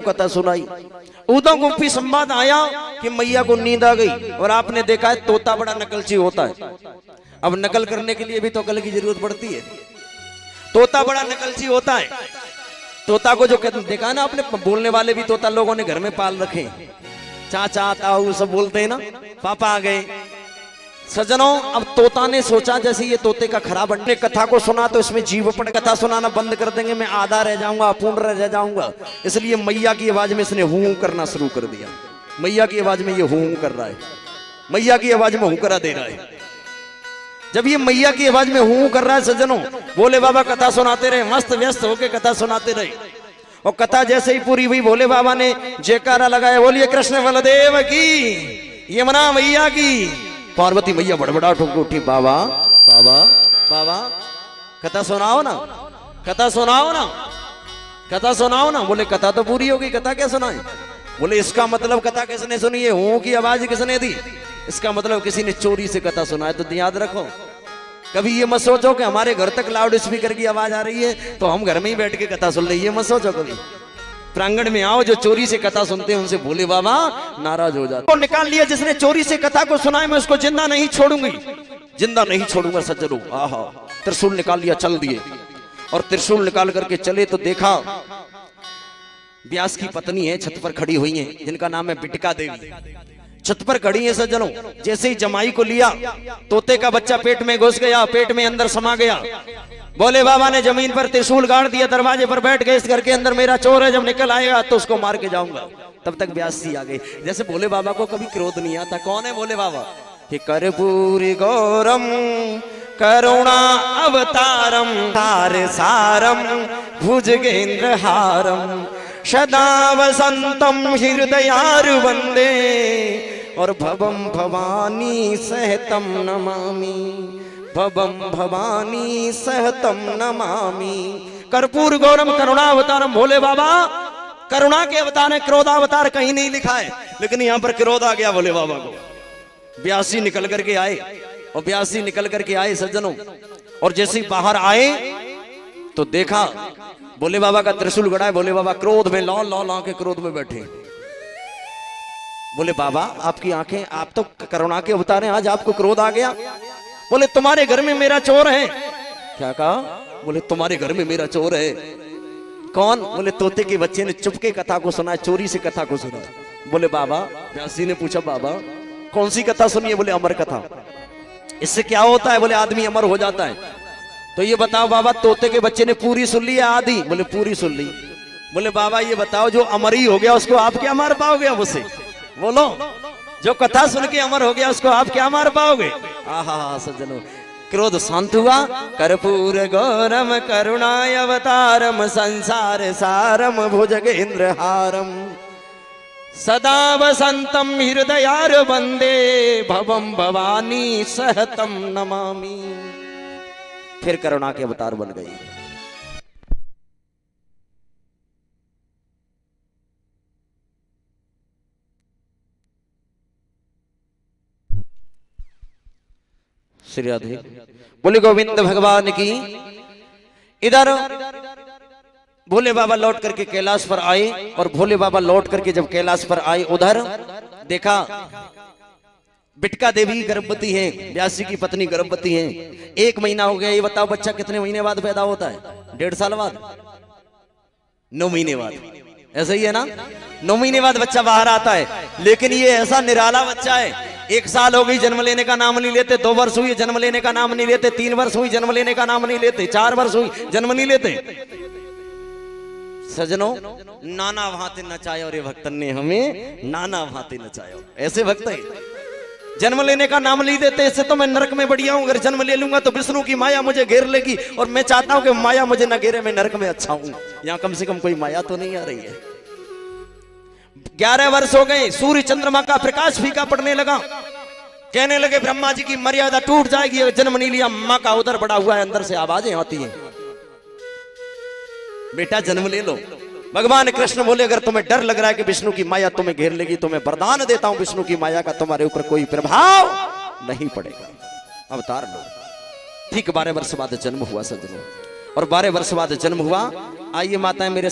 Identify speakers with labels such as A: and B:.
A: कथा सुनाई। उदो गुफी संवाद आया कि मैया को नींद आ गई और आपने देखा है तोता बड़ा नकलची होता है। अब नकल करने के लिए भी तो अकल की जरूरत पड़ती है। तोता बड़ा नकलची होता है। तोता को जो देखा ना आपने, बोलने वाले भी तोता लोगों ने घर में पाल रखे, चाचा ताऊ सब बोलते हैं ना, पापा आ गए। सज्जनों, अब तोता ने सोचा जैसे ये तोते का खराब बनने कथा को सुना तो इसमें जीवपण कथा सुनाना बंद कर देंगे, मैं आधा रह जाऊंगा, अपूर्ण रह जाऊंगा। इसलिए मैया की आवाज में इसने हूं करना शुरू कर दिया। मैया की आवाज में ये हूं कर रहा है, मैया की आवाज में हूं करा दे रहा है। जब ये मैया की आवाज में हूं कर रहा है सज्जनों, भोले बाबा कथा सुनाते रहे, मस्त व्यस्त होके कथा सुनाते रहे। और कथा जैसे ही पूरी हुई भोले बाबा ने जयकारा लगाया, बोलिए कृष्ण बलदेव की, यमुना मैया की। पार्वती मैया बड़बड़ा ठोक उठी, बाबा बाबा बाबा कथा सुनाओ ना, कथा सुनाओ ना, कथा सुनाओ ना। बोले कथा तो पूरी हो गई, कथा क्या सुनाए? बोले इसका मतलब कथा किसने सुनी है, हूं की आवाज किसने दी? इसका मतलब किसी ने चोरी से कथा सुनाए। तो याद रखो, कभी ये मत सोचो कि हमारे घर तक लाउड स्पीकर की आवाज आ रही है तो हम घर में ही बैठ के कथा सुन रही है, मत सोचो कभी। प्रांगण में आओ, जो चोरी से कथा सुनते हैं उनसे भोले बाबा नाराज हो जाते। तो निकाल लिया जिसने चोरी से कथा को सुनाए, मैं उसको जिंदा नहीं छोड़ूंगी, जिंदा नहीं छोड़ूंगा सज्जनों। आहा, त्रिशूल निकाल लिया, चल दिए। और त्रिशूल निकाल करके चले तो देखा व्यास की पत्नी है, छत पर खड़ी हुई है, जिनका नाम है बिटिका देवी। छत पर खड़ी है सज्जनों। जैसे ही जमाई को लिया, तोते का बच्चा पेट में घुस गया, पेट में अंदर समा गया। भोले बाबा ने जमीन पर त्रिशूल गाड़ दिया, दरवाजे पर बैठ गए, इस घर के अंदर मेरा चोर है, जब निकल आएगा तो उसको मार के जाऊंगा। तब तक व्यास जी आ गए। जैसे भोले बाबा को कभी क्रोध नहीं आता। कौन है भोले बाबा? कि कर्पूरी गौरम करुणा अवतारम तार सारम भुजगेंद्र हारम सदा वसंतम हृदयार वंदे और भवम भवानी सहतम नमामि, भवम भवानी सहतम नमामि। कर्पूर गौरम करुणा अवतारम। भोले बाबा करुणा के अवतार है, क्रोधावतार कहीं नहीं लिखा है, लेकिन यहां पर क्रोध आ गया भोले बाबा को। व्यासी निकल करके आए, और व्यासी निकल करके आए सज्जनों, और जैसे ही बाहर आए तो देखा भोले बाबा का त्रिशूल गड़ा है। भोले बाबा क्रोध में लौ लौ लौ के क्रोध में बैठे। बोले बाबा आपकी आंखें, आप तो करुणा के अवतार हैं, आज आपको क्रोध आ गया? बोले तुम्हारे घर में मेरा चोर है। क्या कहा? बोले तुम्हारे घर में मेरा चोर है। कौन? बोले तोते के बच्चे ने चुपके कथा को सुना, चोरी से कथा को सुना। बोले बाबा, व्यासी ने पूछा बाबा कौन सी कथा सुनी है? बोले अमर कथा। इससे क्या होता है? बोले आदमी अमर हो जाता है। तो ये बताओ बाबा, तोते के बच्चे ने पूरी सुन ली या आधी? बोले पूरी सुन ली। बोले बाबा ये बताओ, जो अमर ही हो गया उसको आप क्या मार पाओगे? अब उसे बोलो, जो कथा सुन के अमर हो गया उसको आप क्या मार पाओगे? आहा सज्जनों, क्रोध शांत हुआ। कर्पूर गौरम करुणाय अवतारम संसार सारम भुजगेंद्र हारम सदा वसंतम हृदयार वंदे भवम भवानी सहतम नमामि। फिर करुणा के अवतार बन गई। श्री राधे। बोले गोविंद भगवान की। इधर भोले बाबा लौट करके कैलाश पर आए, और भोले बाबा लौट करके जब कैलाश पर आए, उधर देखा बिटिका देवी गर्भवती है, व्यासी की पत्नी गर्भवती है। 1 महीना हो गया। ये बताओ बच्चा कितने महीने बाद पैदा होता है? 1.5 साल बाद, 9 महीने बाद, ऐसा ही है ना? 9 महीने बाद बच्चा बाहर आता है। लेकिन ये ऐसा निराला बच्चा है, 1 साल हो गई जन्म लेने का नाम नहीं लेते, 2 वर्ष हुई जन्म लेने का नाम नहीं लेते, 3 वर्ष हुई जन्म लेने का नाम नहीं लेते, 4 वर्ष हुई जन्म नहीं लेते। सजनों, नाना भांति नचायो रे भक्तन ने हमें, नाना भांति नचायो। ऐसे भक्त है, जन्म लेने का नाम नहीं देते। इससे तो मैं नरक में बढ़िया हूं, अगर जन्म ले लूंगा तो विष्णु की माया मुझे घेर लेगी, और मैं चाहता हूं कि माया मुझे न घेरे, मैं नरक में अच्छा हूं। यहां कम से कम कोई माया तो नहीं आ रही है। 11 वर्ष हो गए, सूर्य चंद्रमा का प्रकाश फीका पड़ने लगा। कहने लगे ब्रह्मा जी की मर्यादा टूट जाएगी अगर जन्म नहीं लिया। मां का उदर बड़ा हुआ है, अंदर से आवाजें आती हैं, बेटा जन्म ले लो। भगवान कृष्ण बोले अगर तुम्हें डर लग रहा है कि विष्णु की माया तुम्हें घेर लेगी तो मैं वरदान देता हूं, विष्णु की माया का तुम्हारे ऊपर कोई प्रभाव नहीं पड़ेगा, अवतार लो। ठीक 12 वर्ष बाद जन्म हुआ सज्जनों, और 12 वर्ष बाद जन्म हुआ। आइए माताएं मेरे साथ।